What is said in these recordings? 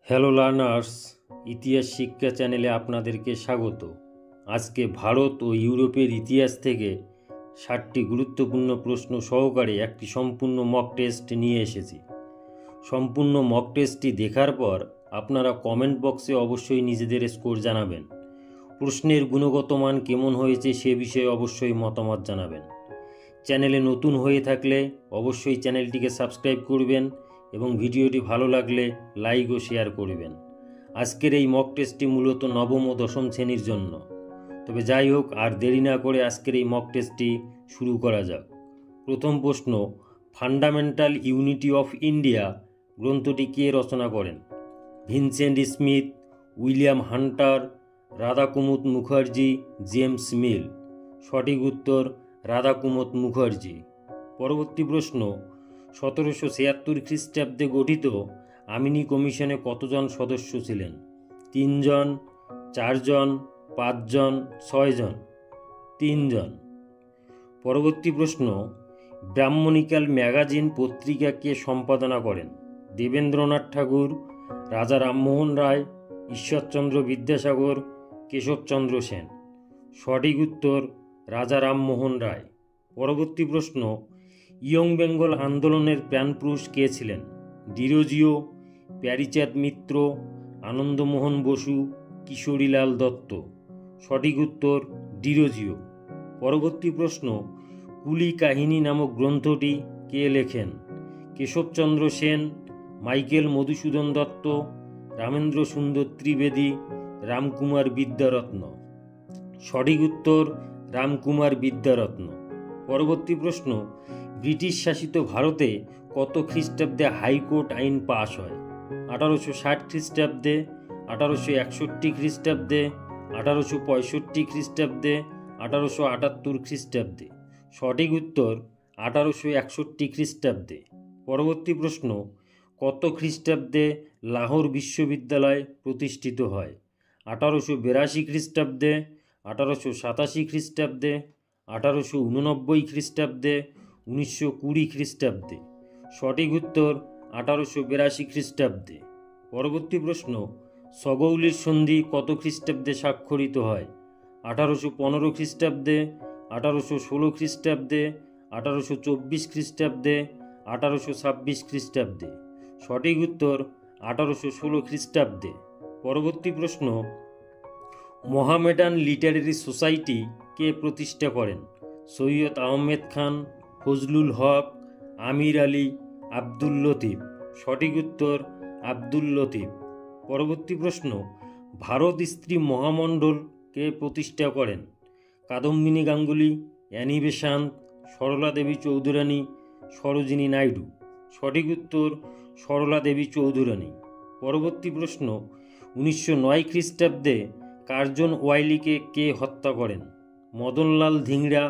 Hello learners, ইতিহাস শিক্ষা চ্যানেলে আপনাদেরকে স্বাগত। আজকে ভারত ও ইউরোপের ইতিহাস থেকে 60টি গুরুত্বপূর্ণ প্রশ্ন সহকারে একটি সম্পূর্ণ মক টেস্ট নিয়ে এসেছি। সম্পূর্ণ মক টেস্টটি দেখার পর আপনারা কমেন্ট বক্সে অবশ্যই নিজেদের স্কোর জানাবেন। প্রশ্নের গুণগত মান কেমন হয়েছে সে বিষয়ে অবশ্যই মতামত জানাবেন। চ্যানেলে নতুন হয়ে থাকলে অবশ্যই চ্যানেলটিকে সাবস্ক্রাইব করবেন এবং ভিডিওটি ভালো লাগলে লাইক ও শেয়ার করবেন। আজকের এই মক টেস্টটি মূলত নবম ও দশম শ্রেণীর জন্য। তবে যাই হোক, আর দেরি না করে আজকের এই মক টেস্টটি শুরু করা যাক। প্রথম প্রশ্ন, ফান্ডামেন্টাল ইউনিটি অফ ইন্ডিয়া গ্রন্থটি কে রচনা করেন? Vincent Smith, William Hunter, Radhakumud Mukherjee, James Mill. সঠিক উত্তর রাধাকুমুদ মুখার্জি। পরবর্তী প্রশ্ন, 1776 খ্রিস্টাব্দে গঠিত আমিনি কমিশনে কতজন সদস্য ছিলেন? 3 জন, 4 জন, 5 জন, 6 জন। 3 জন। পরবর্তী প্রশ্ন, ব্রাহ্মণিকাল ম্যাগাজিন পত্রিকা কে সম্পাদনা করেন? দেবেন্দ্রনাথ ঠাকুর, রাজা রামমোহন রায়, ঈশ্বরচন্দ্র বিদ্যাসাগর, কেশবচন্দ্র সেন। সঠিক উত্তর রাজা রামমোহন রায়। পরবর্তী প্রশ্ন, ইয়ং বেঙ্গল আন্দোলনের প্রাণপুরুষ কে ছিলেন? ডিরোজিও, প্যারীচাঁদ মিত্র, আনন্দমোহন বসু, কিশোরীলাল দত্ত। সঠিক উত্তর ডিরোজিও। পরবর্তী প্রশ্ন, কুলি কাহিনী নামক গ্রন্থটি কে লেখেন? কেশবচন্দ্র সেন, মাইকেল মধুসূদন দত্ত, রামেন্দ্র সুন্দর ত্রিবেদী, রামকুমার বিদ্যারত্ন। সঠিক উত্তর রামকুমার বিদ্যারত্ন। পরবর্তী প্রশ্ন, ব্রিটিশ শাসিত ভারতে কত খ্রিস্টাব্দে হাইকোর্ট আইন পাশ হয়? 1860 খ্রিস্টাব্দে, 1861 খ্রিস্টাব্দে, 1865 খ্রিস্টাব্দে, 1878 খ্রিস্টাব্দে। সঠিক উত্তর 1861 খ্রিস্টাব্দে। পরবর্তী প্রশ্ন, কত খ্রিস্টাব্দে লাহোর বিশ্ববিদ্যালয় প্রতিষ্ঠিত হয়? 1882 খ্রিস্টাব্দে, 1887 খ্রিস্টাব্দে, 1889 খ্রিস্টাব্দে, 1920 খ্রিস্টাব্দে। সঠিক উত্তর 1882 খ্রিস্টাব্দে। পরবর্তী প্রশ্ন, সগৌলির সন্ধি কত খ্রিস্টাব্দে স্বাক্ষরিত হয়? 1815 খ্রিস্টাব্দে, 1816 খ্রিস্টাব্দে, 1824 খ্রিস্টাব্দে, 1826 খ্রিস্টাব্দে। সঠিক উত্তর 1816 খ্রিস্টাব্দে। পরবর্তী প্রশ্ন, মোহামেডান লিটারেরি সোসাইটি কে প্রতিষ্ঠা করেন? সৈয়দ আহমেদ খান, ফজলুল হক, আমির আলী, আব্দুল লতিফ। সঠিক উত্তর আব্দুল লতিফ। পরবর্তী প্রশ্ন, ভারত স্ত্রী মহামণ্ডল কে প্রতিষ্ঠা করেন? কাদম্বিনী গাঙ্গুলি, অ্যানি বেসান্ত, সরলা দেবী চৌধুরানী, সরোজিনী নাইডু। সঠিক উত্তর সরলা দেবী চৌধুরানী। পরবর্তী প্রশ্ন, 1909 খ্রিস্টাব্দে কার্জন ওয়াইলিকে কে হত্যা করেন? মদনলাল ধিংড়া,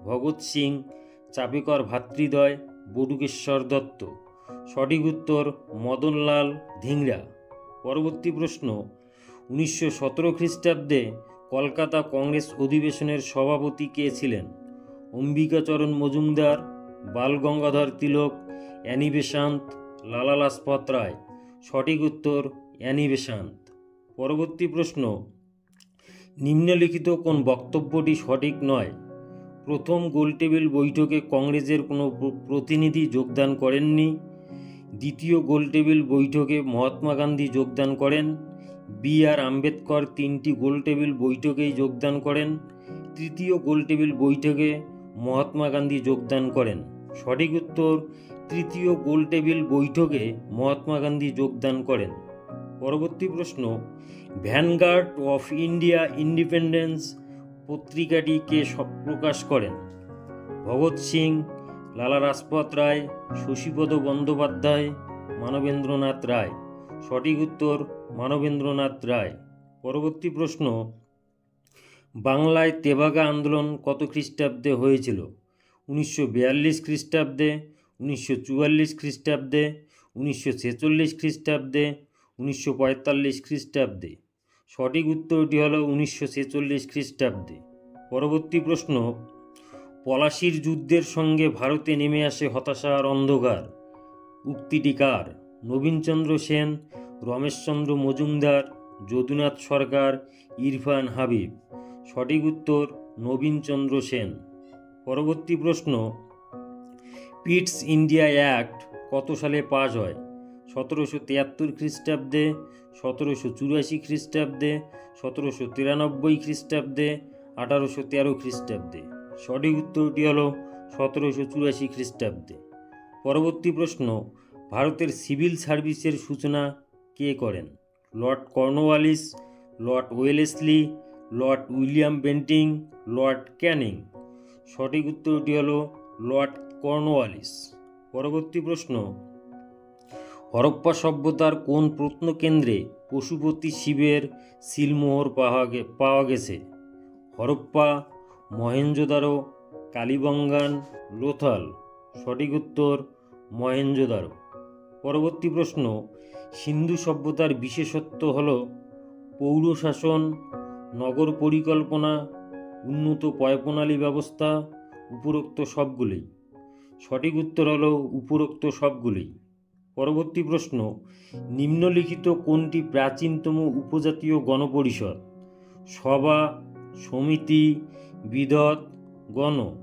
ভগৎ সিং, চাপেকর ভ্রাতৃদ্বয়, বটুকেশ্বর দত্ত। সঠিক উত্তর মদনলাল ধিংড়া। পরবর্তী প্রশ্ন, 1917 খ্রিস্টাব্দে কলকাতা কংগ্রেস অধিবেশনের সভাপতি কে ছিলেন? অম্বিকাচরণ মজুমদার, বালগঙ্গাধর তিলক, অ্যানি বেসান্ত, লালা লাজপত রায়। সঠিক উত্তর অ্যানি বেসান্ত। পরবর্তী প্রশ্ন, নিম্নলিখিত কোন বক্তব্যটি সঠিক নয়? প্রথম গোলটেবিল বৈঠকে কংগ্রেসের কোনো প্রতিনিধি যোগদান করেননি। দ্বিতীয় গোলটেবিল বৈঠকে মহাত্মা গান্ধী যোগদান করেন। বি.আর. আম্বেদকর 3টি গোলটেবিল বৈঠকেই যোগদান করেন। তৃতীয় গোলটেবিল বৈঠকে মহাত্মা গান্ধী যোগদান করেন। সঠিক উত্তর তৃতীয় গোলটেবিল বৈঠকে মহাত্মা গান্ধী যোগদান করেন। পরবর্তী প্রশ্ন, ভ্যানগার্ড অফ ইন্ডিয়া ইন্ডিপেন্ডেন্স পত্রিকাটি কে প্রকাশ করেন? ভগৎ সিং, লালা লাজপত রায়, শশীপদ বন্দ্যোপাধ্যায়, মানবেন্দ্রনাথ রায়। সঠিক উত্তর মানবেন্দ্রনাথ রায়। পরবর্তী প্রশ্ন, বাংলায় তেভাগা আন্দোলন কত খ্রিস্টাব্দে হয়েছিল? 1942 খ্রিস্টাব্দে, 1944 খ্রিস্টাব্দে, 1946 খ্রিস্টাব্দে, 1945 খ্রিস্টাব্দে। সঠিক উত্তরটি হল 1946 খ্রিস্টাব্দে। পরবর্তী প্রশ্ন, পলাশির যুদ্ধের সঙ্গে ভারতে নেমে আসে হতাশার অন্ধকার উক্তিটি কার? নবীনচন্দ্র সেন, রমেশচন্দ্র মজুমদার, যদুনাথ সরকার, ইরফান হাবিব। সঠিক উত্তর নবীনচন্দ্র সেন। পরবর্তী প্রশ্ন, পিটস ইন্ডিয়া অ্যাক্ট কত সালে পাস হয়? 1773 খ্রিস্টাব্দে, 1784 খ্রিস্টাব্দে, 1793 খ্রিস্টাব্দে, 1813 খ্রিস্টাব্দে। সঠিক উত্তরটি হল 1784 খ্রিস্টাব্দে। পরবর্তী প্রশ্ন, ভারতের সিভিল সার্ভিসের সূচনা কে করেন? Lord Cornwallis, Lord Wellesley, Lord William Bentinck, Lord Canning. সঠিক উত্তরটি হল লর্ড কর্নওয়ালিস। পরবর্তী প্রশ্ন, হরপ্পা সভ্যতার কোন প্রত্নকেন্দ্রে পশুপতি শিবের সিলমোহর পাওয়া গেছে? হরপ্পা, মহেঞ্জোদারো, কালীবঙ্গান, লোথাল। সঠিক উত্তর মহেঞ্জোদারো। পরবর্তী প্রশ্ন, সিন্ধু সভ্যতার বিশেষত্ব হল পৌরশাসন, নগর পরিকল্পনা, উন্নত পয়ঃপ্রণালী ব্যবস্থা, উপরোক্ত সবগুলি। সঠিক উত্তর হল উপরোক্ত সবগুলি। পরবর্তী প্রশ্ন, নিম্নলিখিত কোনটি প্রাচীনতম উপজাতীয় গণপরিষদ? সভা, সমিতি, বিদত, গণ।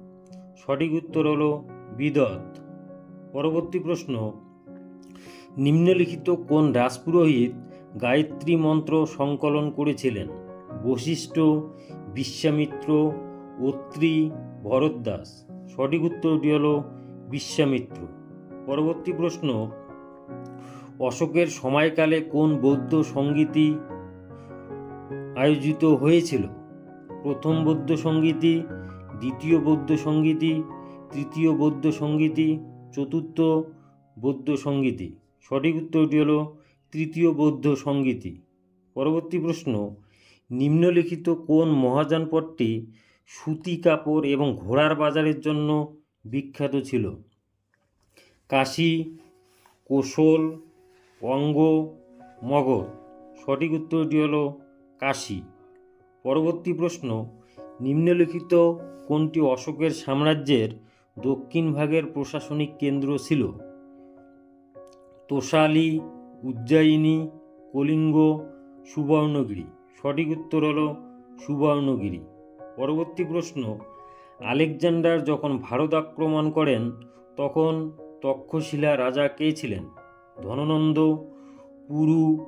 সঠিক উত্তর হল বিদত। পরবর্তী প্রশ্ন, নিম্নলিখিত কোন রাজপুরোহিত গায়ত্রী মন্ত্র সংকলন করেছিলেন? বশিষ্ঠ, বিশ্বামিত্র, অত্রি, ভরদ্বাজ। সঠিক উত্তরটি হল বিশ্বামিত্র। পরবর্তী প্রশ্ন, অশোকের সময়কালে কোন বৌদ্ধ সঙ্গীতি আয়োজিত হয়েছিল? প্রথম বৌদ্ধ সঙ্গীতি, দ্বিতীয় বৌদ্ধ সঙ্গীতি, তৃতীয় বৌদ্ধ সঙ্গীতি, চতুর্থ বৌদ্ধ সঙ্গীতি। সঠিক উত্তরটি হল তৃতীয় বৌদ্ধ সঙ্গীতি। পরবর্তী প্রশ্ন, নিম্নলিখিত কোন মহাজনপদটি সুতি কাপড় এবং ঘোড়ার বাজারের জন্য বিখ্যাত ছিল? কাশী, কোশল, অঙ্গ, মগধ। সঠিক উত্তরটি হল কাশী। পরবর্তী প্রশ্ন, নিম্নলিখিত কোনটি অশোকের সাম্রাজ্যের দক্ষিণ ভাগের প্রশাসনিক কেন্দ্র ছিল? তোষালি, উজ্জয়িনী, কলিঙ্গ, সুবর্ণগিরি। সঠিক উত্তর হল সুবর্ণগিরি। পরবর্তী প্রশ্ন, আলেকজান্ডার যখন ভারত আক্রমণ করেন তখন তক্ষশিলা রাজা কে ছিলেন? ধননন্দ, পুরু,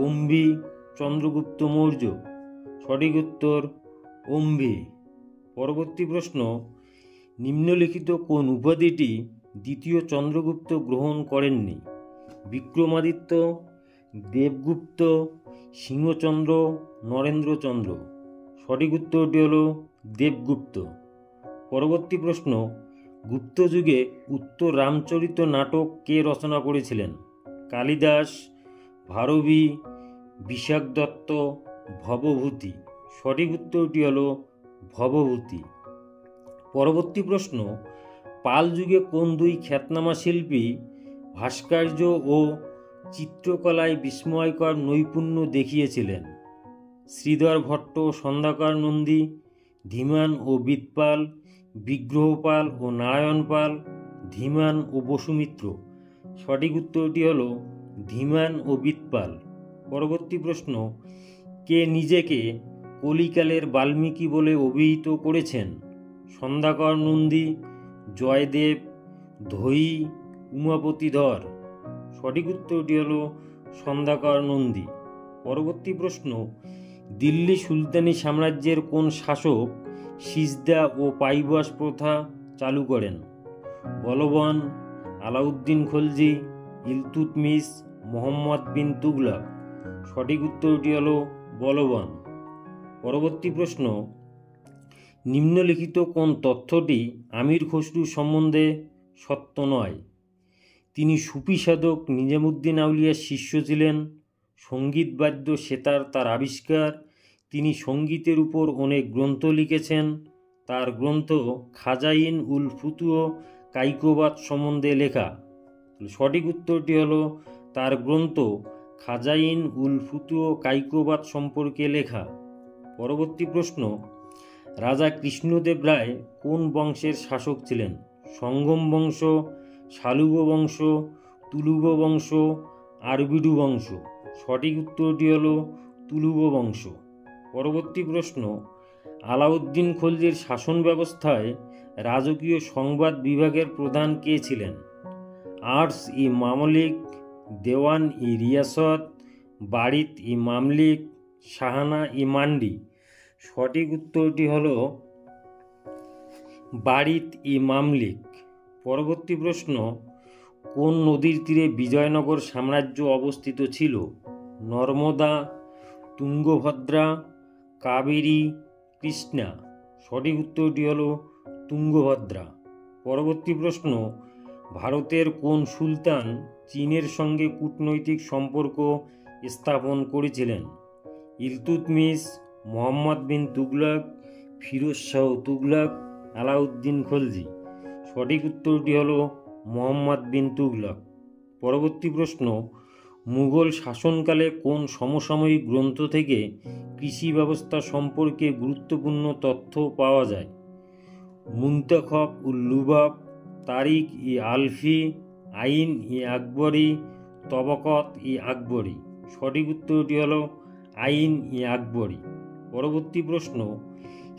অম্বি, চন্দ্রগুপ্ত মৌর্য। সঠিক উত্তর অম্বি। পরবর্তী প্রশ্ন, নিম্নলিখিত কোন উপাধিটি দ্বিতীয় চন্দ্রগুপ্ত গ্রহণ করেননি? বিক্রমাদিত্য, দেবগুপ্ত, সিংহচন্দ্র, নরেন্দ্রচন্দ্র। সঠিক উত্তরটি হল দেবগুপ্ত। পরবর্তী প্রশ্ন, গুপ্ত যুগে উত্তর রামচরিত নাটক কে রচনা করেছিলেন? কালিদাস, ভারবী, বিশাখ দত্ত, ভবভূতি। সঠিক উত্তরটি হল ভবভূতি। পরবর্তী প্রশ্ন, পাল যুগে কোন দুই খ্যাতনামা শিল্পী ভাস্কর্য ও চিত্রকলায় বিস্ময়কর নৈপুণ্য দেখিয়েছিলেন? শ্রীধর ভট্ট, সন্ধ্যাকর নন্দী, ধীমান ও বিদপাল, বিগ্রহপাল ও নারায়ণ পাল, ধীমান ও বসুমিত্র। সঠিক উত্তরটি হল ধীমান ও বিদপাল। পরবর্তী প্রশ্ন, কে নিজেকে কলিকালের বাল্মীকি বলে অভিহিত করেছেন? সন্ধ্যাকর নন্দী, জয়দেব, ধৈ, উমাপতি ধর। সঠিক উত্তরটি হল সন্ধ্যাকর নন্দী। পরবর্তী প্রশ্ন, দিল্লি সুলতানি সাম্রাজ্যের কোন শাসক সিজদা ও পাইবাস প্রথা চালু করেন? বলবন, আলাউদ্দিন খলজি, ইলতুৎমিশ, মোহাম্মদ বিন তুগলক। সঠিক উত্তরটি হল বলবন। পরবর্তী প্রশ্ন, নিম্নলিখিত কোন তথ্যটি আমির খসরু সম্বন্ধে সত্য নয়? তিনি সুফি সাধক নিজামুদ্দিন আউলিয়ার শিষ্য ছিলেন। সঙ্গীত বাদ্য সেতার তার আবিষ্কার। তিনি সঙ্গীতের উপর অনেক গ্রন্থ লিখেছেন। তার গ্রন্থ খাজাইন উল ফুতুহ কাইকোবাদ সম্বন্ধে লেখা। সঠিক উত্তরটি হল তার গ্রন্থ খাজাইন উল ফুতুহ কাইকোবাদ সম্পর্কে লেখা। পরবর্তী প্রশ্ন, রাজা কৃষ্ণদেব রায় কোন বংশের শাসক ছিলেন? সঙ্গম বংশ, শালুব বংশ, তুলুব বংশ, আরবিডু বংশ। সঠিক উত্তরটি হলো তুলুব বংশ। পরবর্তী প্রশ্ন, আলাউদ্দিন খলজির শাসন ব্যবস্থায় রাজকীয় সংবাদ বিভাগের প্রধান কে ছিলেন? আর্স ই মামলিক, দেওয়ান ই রিয়াসত, বারিত ই মামলিক, শাহানা ই মান্ডি। সঠিক উত্তরটি হলো বারিত ই মামলিক। পরবর্তী প্রশ্ন, কোন নদীর তীরে বিজয়নগর সাম্রাজ্য অবস্থিত ছিল? নর্মদা, তুঙ্গভদ্রা, কাবেরী, কৃষ্ণা। সঠিক উত্তরটি হলো তুঙ্গভদ্রা। পরবর্তী প্রশ্ন, ভারতের কোন সুলতান চীনের সঙ্গে কূটনৈতিক সম্পর্ক স্থাপন করেছিলেন? ইলতুৎমিশ, মোহাম্মদ বিন তুগলক, ফিরোজ শাহ তুগলক, আলাউদ্দিন খলজি। সঠিক উত্তরটি হলো মোহাম্মদ বিন তুগলক। পরবর্তী প্রশ্ন, মুঘল শাসনকালে কোন সমসাময়িক গ্রন্থ থেকে কৃষি ব্যবস্থা সম্পর্কে গুরুত্বপূর্ণ তথ্য পাওয়া যায়? মুনতাখব উল লুবাব, তারিখ ই আলফি, আইন ই আকবরী, তবাকত ই আকবরী। সঠিক উত্তরটি হলো আইন ই আকবরী। পরবর্তী প্রশ্ন,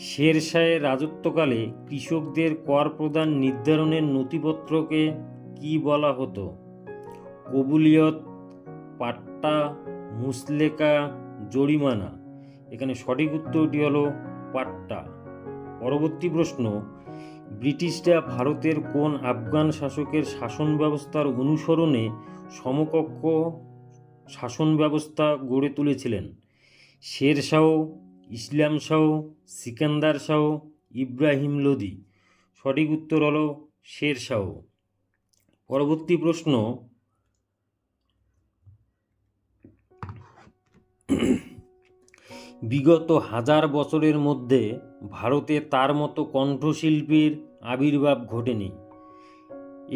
শের শাহের রাজত্বকালে কৃষকদের কর প্রদান নির্ধারণের নথিপত্রকে কি বলা হতো? কবুলিয়ত, পাট্টা, মুসলেকা, জরিমানা। এখানে সঠিক উত্তরটি হলো পাট্টা। পরবর্তী প্রশ্ন, ব্রিটিশরা ভারতের কোন আফগান শাসকের শাসন ব্যবস্থার অনুসরণে সমকক্ষ শাসন ব্যবস্থা গড়ে তুলেছিলেন? শের শাহ, ইসলাম শাহ, সিকান্দার শাহ, ইব্রাহিম লোদি। সঠিক উত্তর হলো শের শাহ। পরবর্তী প্রশ্ন, বিগত 1000 বছরের মধ্যে ভারতে তার মতো কণ্ঠশিল্পীর আবির্ভাব ঘটেনি।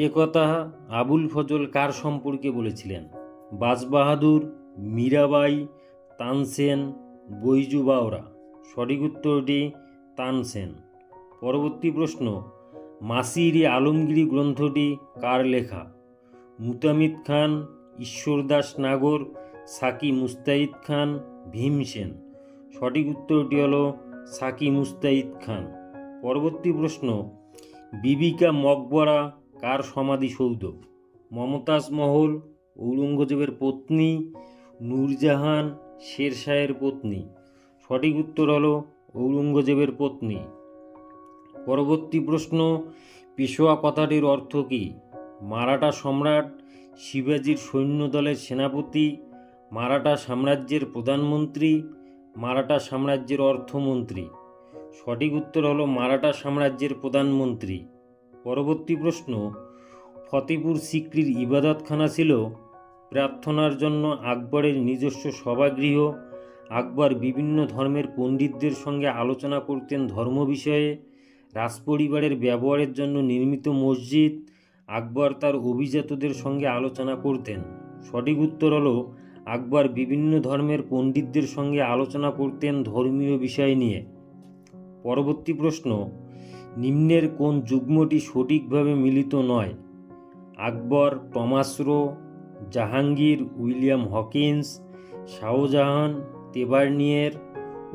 একথা আবুল ফজল কার সম্পর্কে বলেছিলেন? বাজবাহাদুর, মীরাবাই, তানসেন, বৈজু বাওরা। সঠিক উত্তরটি তানসেন। পরবর্তী প্রশ্ন, মাসির ই আলমগীরি গ্রন্থটি কার লেখা? মুতামিদ খান, ঈশ্বরদাস নাগর, সাকি মুস্তাইদ খান, ভীমসেন। সঠিক উত্তরটি হলো সাকি মুস্তাইদ খান। পরবর্তী প্রশ্ন, বিবিকা মকবরা কার সমাধিসৌধ? মমতাজ মহল, ঔরঙ্গজেবের পত্নী, নূরজাহান, শের শাহের পত্নী। সঠিক উত্তর হলো ঔরঙ্গজেবের পত্নী। পরবর্তী প্রশ্ন, পেশোয়া কথাটির অর্থ কী? মারাঠা সম্রাট, শিবাজির সৈন্যদলের সেনাপতি, মারাঠা সাম্রাজ্যের প্রধানমন্ত্রী, মারাঠা সাম্রাজ্যের অর্থমন্ত্রী। সঠিক উত্তর হলো মারাঠা সাম্রাজ্যের প্রধানমন্ত্রী। পরবর্তী প্রশ্ন, ফতেপুর সিক্রির ইবাদতখানা ছিল প্রার্থনার জন্য আকবরের নিজস্ব সভাগৃহ। আকবর বিভিন্ন ধর্মের পণ্ডিতদের সঙ্গে আলোচনা করতেন ধর্ম বিষয়ে। রাজপরিবারের ব্যবহারের জন্য নির্মিত মসজিদ। আকবর তার অভিজাতদের সঙ্গে আলোচনা করতেন। সঠিক উত্তর হলো আকবর বিভিন্ন ধর্মের পণ্ডিতদের সঙ্গে আলোচনা করতেন ধর্মীয় বিষয় নিয়ে। পরবর্তী প্রশ্ন, নিম্নের কোন যুগ্মটি সঠিকভাবে মিলিত নয়? Akbar, Thomas Roe, Jahangir, William Hawkins, Shahjahan, Tavernier,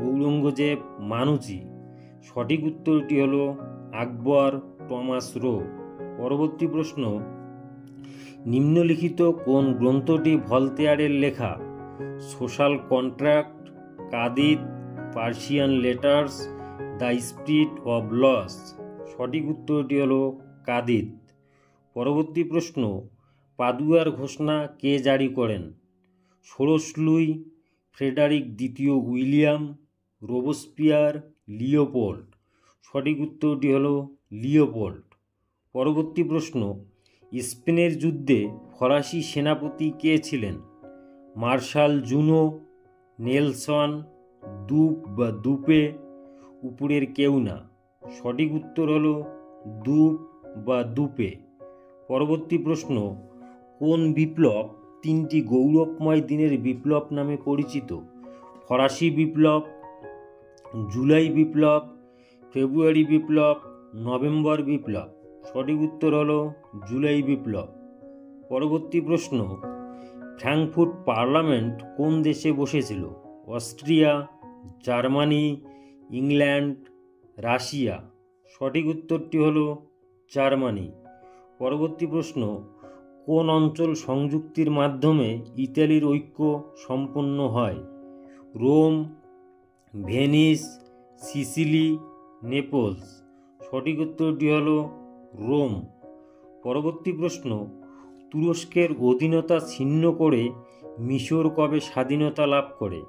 Aurangzeb, Manucci. সঠিক উত্তরটি হলো আকবর, টমাস রো। পরবর্তী প্রশ্ন, নিম্নলিখিত কোন গ্রন্থটি ভলতেয়ারের লেখা? Social contract, Candide, Persian letters, the spirit of laws. সঠিক উত্তরটি হলো কাদিত। পরবর্তী প্রশ্ন, পাদুয়ার ঘোষণা কে জারি করেন? ষোড়শ লুই, ফ্রেডারিক দ্বিতীয় উইলিয়াম, রোবস্পিয়ার, লিওপোল্ড। সঠিক উত্তরটি হলো লিওপোল্ড। পরবর্তী প্রশ্ন, স্পেনের যুদ্ধে ফরাসি সেনাপতি কে ছিলেন? মার্শাল জুনো, নেলসন, দুপ বা দুপে, উপরের কেউ না। সঠিক উত্তর হলো দুপ বা দুপে। পরবর্তী প্রশ্ন, কোন বিপ্লব 3টি গৌরবময় দিনের বিপ্লব নামে পরিচিত? ফরাসি বিপ্লব, জুলাই বিপ্লব, ফেব্রুয়ারি বিপ্লব, নভেম্বর বিপ্লব। সঠিক উত্তর হলো জুলাই বিপ্লব। পরবর্তী প্রশ্ন, ফ্র্যাঙ্কফুর্ট পার্লামেন্ট কোন দেশে বসেছিল? Austria, Germany, England, Russia. সঠিক উত্তরটি হলো জার্মানি। পরবর্তী প্রশ্ন, কোন অঞ্চল সংযুক্তির মাধ্যমে ইতালির ঐক্য সম্পন্ন হয়? Rome, Venice, Sicily, Naples. সঠিক উত্তরটি হলো রোম। পরবর্তী প্রশ্ন, তুরস্কের অধীনতা ছিন্ন করে মিশর কবে স্বাধীনতা লাভ করে?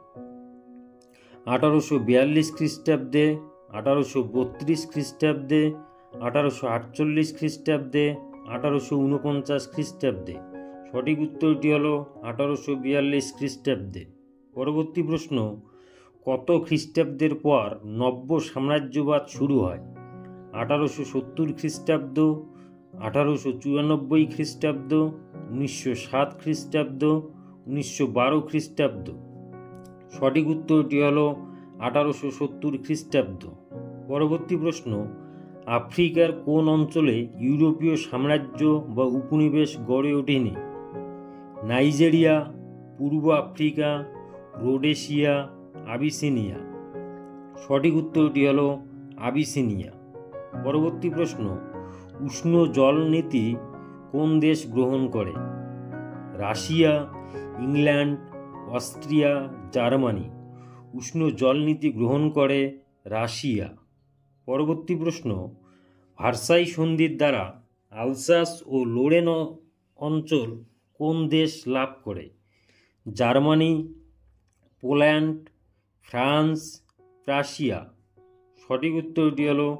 1842 খ্রিস্টাব্দে, 1832 খ্রিস্টাব্দে, 1848 খ্রিস্টাব্দে, 1849 খ্রিস্টাব্দে। সঠিক উত্তরটি হলো 1842 খ্রিস্টাব্দে। পরবর্তী প্রশ্ন, কত খ্রিস্টাব্দের পর নব্য সাম্রাজ্যবাদ শুরু হয়? 1870 খ্রিস্টাব্দ, 1894 খ্রিস্টাব্দ, 1907 খ্রিস্টাব্দ, 1912 খ্রিস্টাব্দ। সঠিক উত্তরটি হলো 1870 খ্রিস্টাব্দ। পরবর্তী প্রশ্ন, আফ্রিকার কোন অঞ্চলে ইউরোপীয় সাম্রাজ্য বা উপনিবেশ গড়ে ওঠেনি? নাইজেরিয়া, পূর্ব আফ্রিকা, রোডেশিয়া, আবিসিনিয়া। সঠিক উত্তরটি হলো আবিসিনিয়া। পরবর্তী প্রশ্ন, উষ্ণ জল নীতি কোন দেশ গ্রহণ করে? Russia, England, Austria, Germany. উষ্ণ জল নীতি গ্রহণ করে রাশিয়া। পরবর্তী প্রশ্ন, ভার্সাই সন্ধির দ্বারা আলসাস ও লোরেন অঞ্চল কোন দেশ লাভ করে? Germany, Poland, France, Prussia. সঠিক উত্তরটি হলো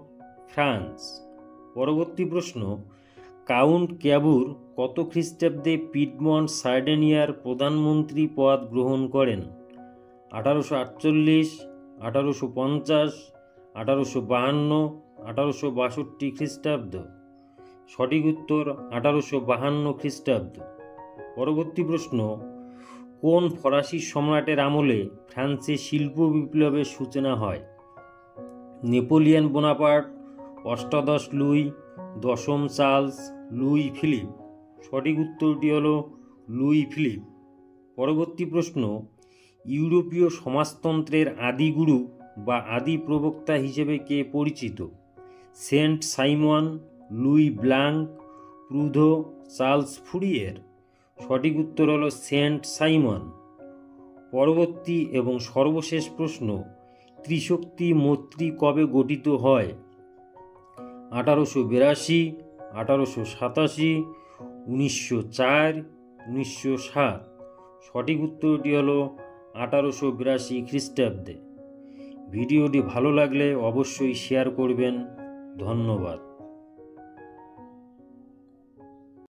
ফ্রান্স। পরবর্তী প্রশ্ন, কাউন্ট ক্যাবুর কত খ্রিস্টাব্দে পিডমন্ট সার্ডেনিয়ার প্রধানমন্ত্রী পদ গ্রহণ করেন? 1848, 1850, 1852, 1862 খ্রিস্টাব্দ। সঠিক উত্তর 1852 খ্রিস্টাব্দ। পরবর্তী প্রশ্ন, কোন ফরাসি সম্রাটের আমলে ফ্রান্সে শিল্প বিপ্লবের সূচনা হয়? নেপোলিয়ন বোনাপার্ট, অষ্টাদশ লুই, দশম চার্লস, লুই ফিলিপ। সঠিক উত্তরটি হলো লুই ফিলিপ। পরবর্তী প্রশ্ন, ইউরোপীয় সমাজতন্ত্রের আদিগুরু বা আদি প্রবক্তা হিসেবে কে পরিচিত? Saint Simon, Louis Blanc, Proudhon, Charles Fourier. সঠিক উত্তর হলো সেন্ট সাইমন। পরবর্তী এবং সর্বশেষ প্রশ্ন, ত্রিশক্তি মৈত্রী কবে গঠিত হয়? 1882, 1887, 1904, 1907। সঠিক উত্তরটি হলো 1882 খ্রিস্টাব্দে। ভিডিওটি ভালো লাগলে অবশ্যই শেয়ার করবেন। ধন্যবাদ।